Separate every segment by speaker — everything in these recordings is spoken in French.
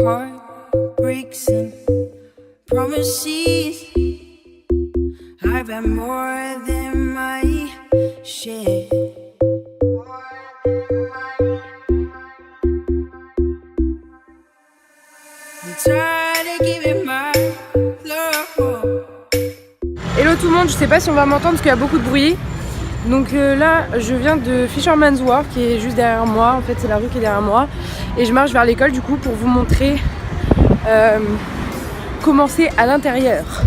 Speaker 1: Heartbreaks and promises. I've had more than my share. I'm tired of giving my love.
Speaker 2: Hello tout le monde, je sais pas si on va m'entendre parce qu'il y a beaucoup de bruit. Donc là je viens de Fisherman's Wharf qui est juste derrière moi, en fait c'est la rue qui est derrière moi. Et je marche vers l'école du coup pour vous montrer comment c'est à l'intérieur.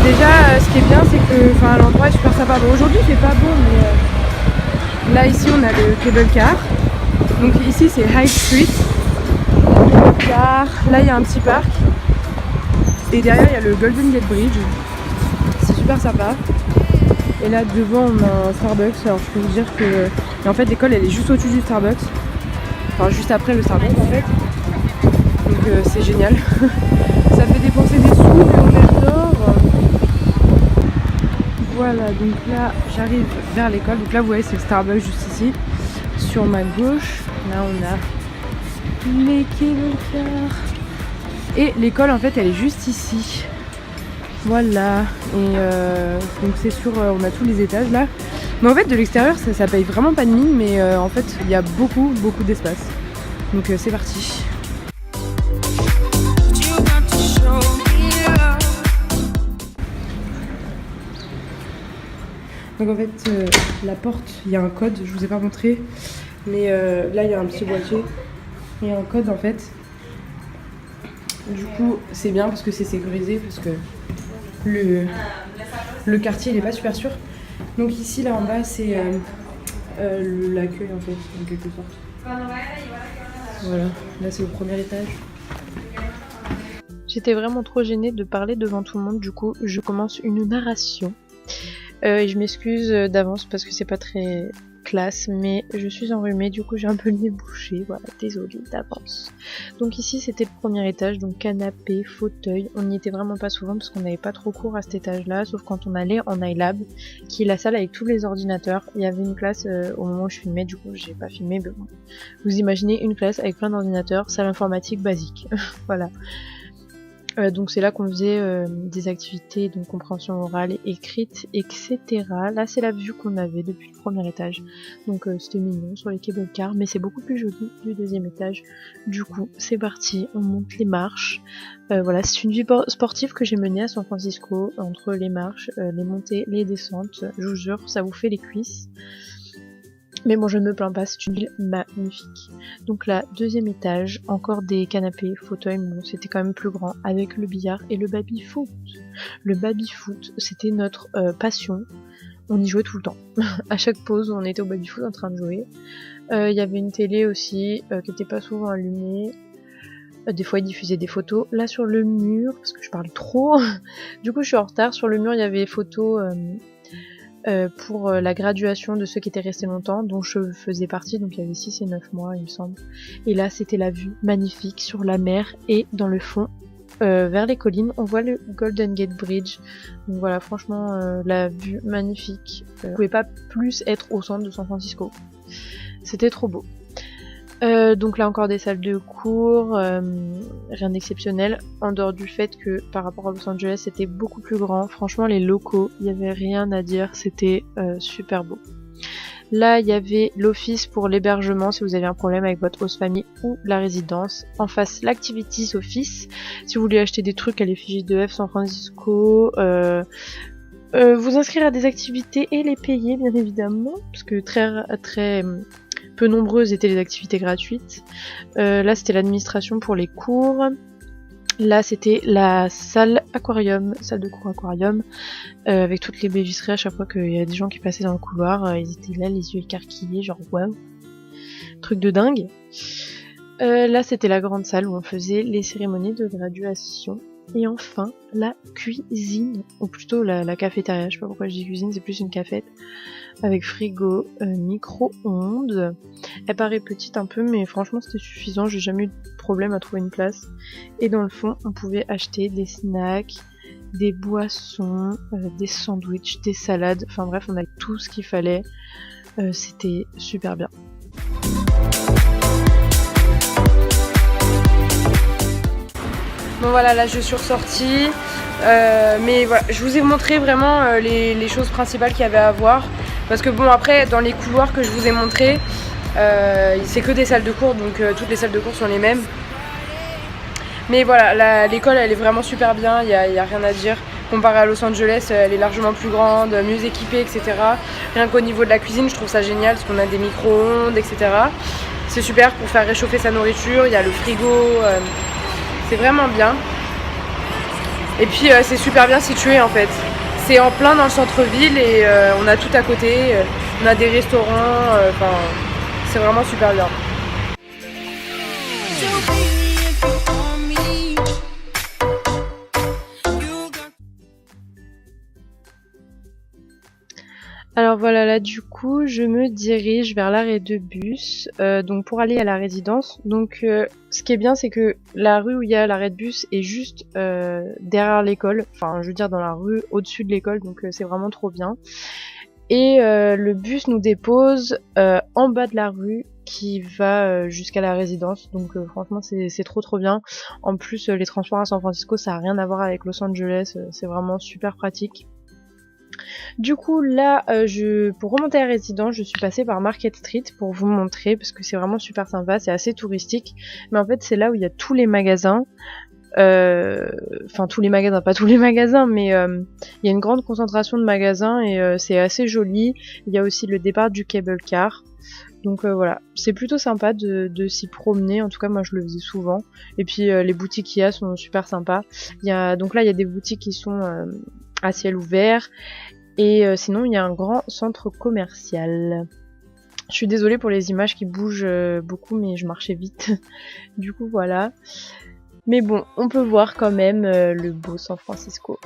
Speaker 2: Déjà ce qui est bien c'est que l'endroit est super sympa. Bon, aujourd'hui il fait pas beau mais là ici on a le cable car. Donc ici c'est High Street. Car là il y a un petit parc. Et derrière il y a le Golden Gate Bridge. C'est super sympa. Et là devant on a un Starbucks. Alors je peux vous dire que en fait l'école elle est juste au-dessus du Starbucks. Enfin juste après le Starbucks en fait. Donc c'est génial. Ça fait dépenser des sous mais on adore. Voilà, donc là j'arrive vers l'école. Donc là vous voyez c'est le Starbucks juste ici. Sur ma gauche, là on a les cable cars. Et l'école en fait elle est juste ici. Voilà, et donc c'est sûr, on a tous les étages là. Mais en fait de l'extérieur ça paye vraiment pas de mine, mais en fait il y a beaucoup d'espace. Donc c'est parti. Donc en fait la porte, il y a un code, je vous ai pas montré. Mais là il y a un petit boîtier. Il y a un code en fait. Du coup c'est bien parce que c'est sécurisé, parce que le quartier il est pas super sûr. Donc ici là en bas c'est l'accueil en fait en quelque sorte. Voilà, là c'est le premier étage.
Speaker 3: J'étais vraiment trop gênée de parler devant tout le monde, du coup je commence une narration. Et je m'excuse d'avance parce que c'est pas très classe, mais je suis enrhumée, du coup j'ai un peu le nez bouché, voilà, désolée d'avance. Donc ici c'était le premier étage, donc canapé, fauteuil, on n'y était vraiment pas souvent parce qu'on n'avait pas trop cours à cet étage là, sauf quand on allait en iLab, qui est la salle avec tous les ordinateurs. Il y avait une classe au moment où je filmais, du coup j'ai pas filmé, mais bon, vous imaginez une classe avec plein d'ordinateurs, salle informatique basique, voilà. Donc c'est là qu'on faisait des activités de compréhension orale et écrite, etc. Là c'est la vue qu'on avait depuis le premier étage. Donc c'était mignon sur les cable cars, mais c'est beaucoup plus joli du deuxième étage. Du coup c'est parti, on monte les marches. Voilà, c'est une vie sportive que j'ai menée à San Francisco, entre les marches, les montées, les descentes. Je vous jure, ça vous fait les cuisses. Mais bon, je ne me plains pas, c'est une ville magnifique. Donc là, deuxième étage, encore des canapés, fauteuils, mais bon, c'était quand même plus grand, avec le billard et le baby-foot. Le baby-foot, c'était notre passion. On y jouait tout le temps. À chaque pause, on était au baby-foot en train de jouer. Il y avait une télé aussi, qui était pas souvent allumée. Des fois, ils diffusaient des photos. Là, sur le mur, parce que je parle trop, du coup, je suis en retard. Sur le mur, il y avait des photos... pour la graduation de ceux qui étaient restés longtemps, dont je faisais partie, donc il y avait 6 et 9 mois il me semble. Et là c'était la vue magnifique sur la mer, et dans le fond, vers les collines, on voit le Golden Gate Bridge. Donc voilà, franchement la vue magnifique. Vous pouvez pas plus être au centre de San Francisco. C'était trop beau. Donc là encore des salles de cours, rien d'exceptionnel, en dehors du fait que par rapport à Los Angeles c'était beaucoup plus grand. Franchement les locaux, il n'y avait rien à dire, c'était super beau. Là il y avait l'office pour l'hébergement si vous avez un problème avec votre host family ou la résidence. En face l'Activities Office, si vous voulez acheter des trucs à l'effigie de F San Francisco, vous inscrire à des activités et les payer bien évidemment, parce que très peu nombreuses étaient les activités gratuites. Là c'était l'administration pour les cours. Là c'était la salle aquarium, salle de cours aquarium, avec toutes les baies vitrées. À chaque fois qu'il y a des gens qui passaient dans le couloir, ils étaient là les yeux écarquillés, genre waouh, truc de dingue. Là c'était la grande salle où on faisait les cérémonies de graduation. Et enfin la cuisine, ou plutôt la cafétéria, je sais pas pourquoi je dis cuisine, c'est plus une cafette, avec frigo, micro-ondes. Elle paraît petite un peu, mais franchement c'était suffisant, j'ai jamais eu de problème à trouver une place. Et dans le fond on pouvait acheter des snacks, des boissons, des sandwichs, des salades, enfin bref on a tout ce qu'il fallait. C'était super bien.
Speaker 2: Bon voilà, là je suis ressortie. Mais voilà, je vous ai montré vraiment les choses principales qu'il y avait à voir. Parce que bon, après, dans les couloirs que je vous ai montrés, c'est que des salles de cours, donc toutes les salles de cours sont les mêmes. Mais voilà, l'école elle est vraiment super bien, il y a rien à dire. Comparé à Los Angeles, elle est largement plus grande, mieux équipée, etc. Rien qu'au niveau de la cuisine, je trouve ça génial parce qu'on a des micro-ondes, etc. C'est super pour faire réchauffer sa nourriture, il y a le frigo, c'est vraiment bien. Et puis c'est super bien situé en fait. C'est en plein dans le centre-ville et on a tout à côté, on a des restaurants, enfin c'est vraiment super bien.
Speaker 1: So baby, if you want me, you got.
Speaker 3: Alors voilà, là du coup, je me dirige vers l'arrêt de bus, donc pour aller à la résidence. Donc ce qui est bien, c'est que la rue où il y a l'arrêt de bus est juste derrière l'école, enfin je veux dire dans la rue au-dessus de l'école, donc c'est vraiment trop bien. Et le bus nous dépose en bas de la rue qui va jusqu'à la résidence, donc franchement c'est trop bien. En plus les transports à San Francisco ça a rien à voir avec Los Angeles, c'est vraiment super pratique. Du coup là pour remonter à la résidence je suis passée par Market Street pour vous montrer parce que c'est vraiment super sympa, c'est assez touristique, mais en fait c'est là où il y a tous les magasins. Enfin tous les magasins, pas tous les magasins, mais il y a une grande concentration de magasins et c'est assez joli. Il y a aussi le départ du cable car. Donc voilà, c'est plutôt sympa de s'y promener, en tout cas moi je le faisais souvent. Et puis les boutiques qu'il y a sont super sympas. Donc là il y a des boutiques qui sont à ciel ouvert et sinon il y a un grand centre commercial. Je suis désolée pour les images qui bougent beaucoup mais je marchais vite. Du coup voilà. Mais bon, on peut voir quand même le beau San Francisco.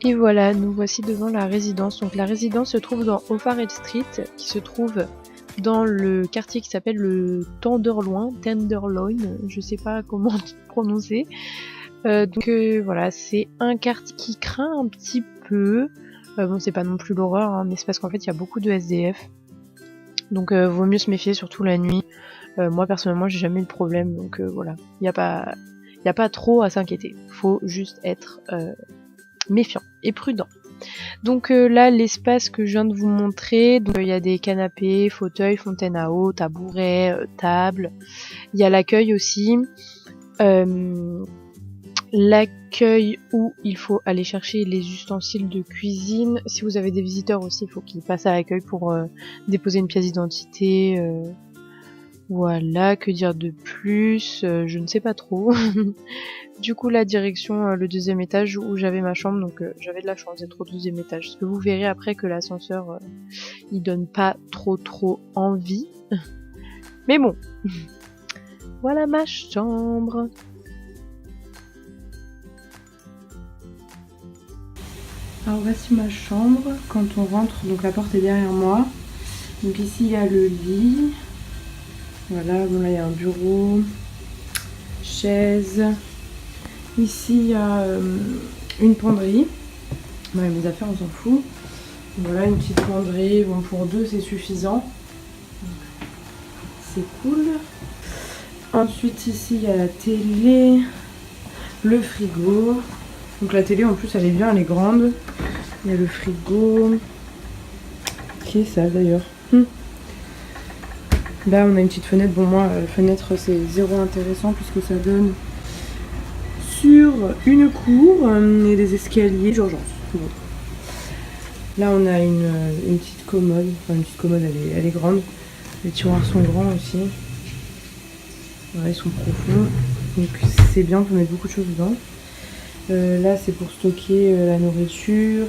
Speaker 3: Et voilà, nous voici devant la résidence. Donc la résidence se trouve dans O'Farrell Street, qui se trouve dans le quartier qui s'appelle le Tenderloin, je sais pas comment prononcer. Donc voilà, c'est un quartier qui craint un petit peu. Bon, c'est pas non plus l'horreur, hein, mais c'est parce qu'en fait il y a beaucoup de SDF. Donc vaut mieux se méfier, surtout la nuit. Moi personnellement j'ai jamais eu de problème, donc voilà. Y a pas trop à s'inquiéter. Faut juste être méfiant et prudent. Donc là l'espace que je viens de vous montrer, donc il y a des canapés, fauteuils, fontaine à eau, tabourets, tables. Il y a l'accueil aussi. L'accueil où il faut aller chercher les ustensiles de cuisine. Si vous avez des visiteurs aussi, il faut qu'ils passent à l'accueil pour déposer une pièce d'identité. Voilà, que dire de plus, je ne sais pas trop. Du coup, la direction, le deuxième étage où j'avais ma chambre, donc j'avais de la chance d'être au deuxième étage. Parce que vous verrez après que l'ascenseur, il donne pas trop envie. Mais bon, voilà ma chambre.
Speaker 2: Alors voici ma chambre, quand on rentre, donc la porte est derrière moi. Donc ici il y a le lit. Voilà, bon là il y a un bureau, chaise. Ici il y a une penderie. Ouais, mes affaires on s'en fout. Voilà une petite penderie, bon pour deux c'est suffisant. C'est cool. Ensuite ici il y a la télé, le frigo. Donc la télé en plus elle est bien, elle est grande. Il y a le frigo. Qui est ça d'ailleurs. Là on a une petite fenêtre. Bon moi la fenêtre c'est zéro intéressant puisque ça donne sur une cour et des escaliers d'urgence. Bon. Là on a une petite commode. Enfin une petite commode elle est grande. Les tiroirs sont grands aussi. Voilà, ils sont profonds. Donc c'est bien, on peut mettre beaucoup de choses dedans. Là c'est pour stocker la nourriture.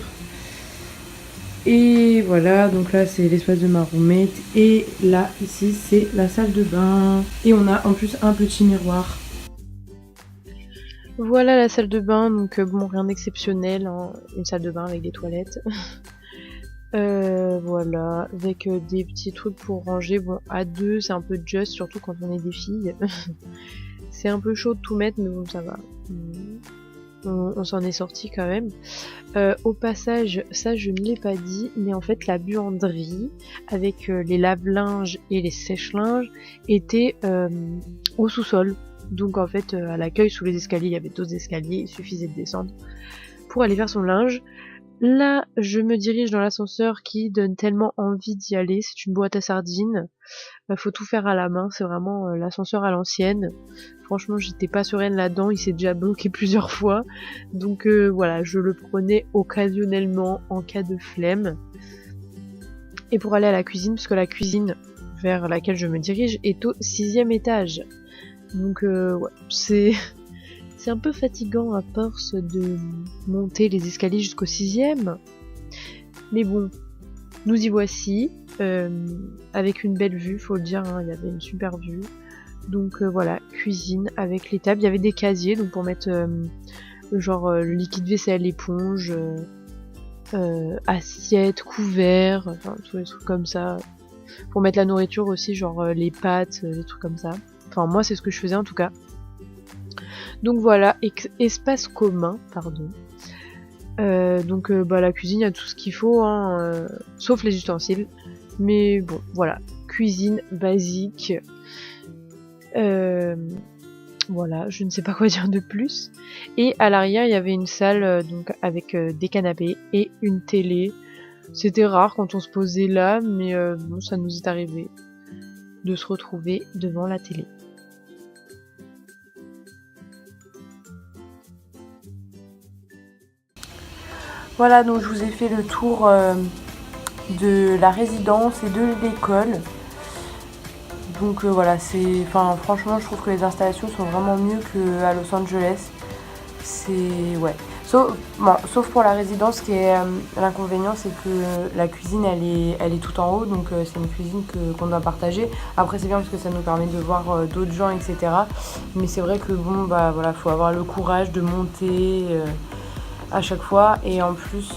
Speaker 2: Et voilà, donc là c'est l'espace de ma roommate. Et là ici c'est la salle de bain. Et on a en plus un petit miroir.
Speaker 3: Voilà la salle de bain, donc bon rien d'exceptionnel, hein. Une salle de bain avec des toilettes. Voilà, avec des petits trucs pour ranger. Bon, à deux c'est un peu just, surtout quand on est des filles. C'est un peu chaud de tout mettre, mais bon ça va. on s'en est sorti quand même. Au passage, ça je ne l'ai pas dit, mais en fait la buanderie avec les lave-linges et les sèche-linges était au sous-sol. Donc en fait à l'accueil sous les escaliers, il y avait 2 escaliers, il suffisait de descendre pour aller faire son linge. Là, je me dirige dans l'ascenseur qui donne tellement envie d'y aller. C'est une boîte à sardines. Faut tout faire à la main. C'est vraiment l'ascenseur à l'ancienne. Franchement, j'étais pas sereine là-dedans. Il s'est déjà bloqué plusieurs fois. Donc voilà, je le prenais occasionnellement en cas de flemme. Et pour aller à la cuisine, parce que la cuisine vers laquelle je me dirige est au 6e étage. Donc ouais, c'est un peu fatigant à force de monter les escaliers jusqu'au 6e. Mais bon, nous y voici. Avec une belle vue, faut le dire, hein, il y avait une super vue. Donc voilà, cuisine avec les tables. Il y avait des casiers donc pour mettre le liquide vaisselle, éponge, assiette, couvert, enfin tous les trucs comme ça. Pour mettre la nourriture aussi, genre les pâtes, les trucs comme ça. Enfin moi c'est ce que je faisais en tout cas. Donc voilà, espace commun, pardon. Donc la cuisine, il y a tout ce qu'il faut, hein, sauf les ustensiles. Mais bon, voilà, cuisine basique. Voilà, je ne sais pas quoi dire de plus. Et à l'arrière, il y avait une salle donc avec des canapés et une télé. C'était rare quand on se posait là, mais bon, ça nous est arrivé de se retrouver devant la télé.
Speaker 2: Voilà, donc je vous ai fait le tour de la résidence et de l'école. Donc voilà, franchement, je trouve que les installations sont vraiment mieux qu'à Los Angeles. Ouais. Sauf pour la résidence, qui est l'inconvénient, c'est que la cuisine, elle est tout en haut, donc c'est une cuisine qu'on doit partager. Après, c'est bien parce que ça nous permet de voir d'autres gens, etc. Mais c'est vrai que bon, bah voilà, faut avoir le courage de monter à chaque fois, et en plus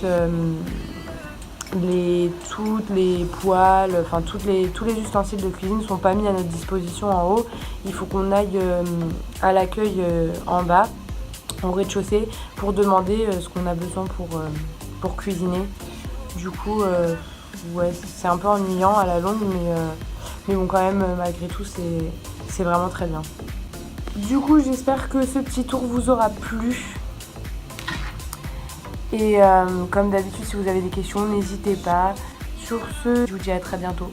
Speaker 2: toutes les poêles, enfin tous les ustensiles de cuisine sont pas mis à notre disposition en haut. Il faut qu'on aille à l'accueil en bas, au rez-de-chaussée, pour demander ce qu'on a besoin pour cuisiner. Du coup ouais, c'est un peu ennuyant à la longue, mais bon, quand même, malgré tout, c'est vraiment très bien. Du coup, j'espère que ce petit tour vous aura plu. Et comme d'habitude, si vous avez des questions, n'hésitez pas. Sur ce, je vous dis à très bientôt.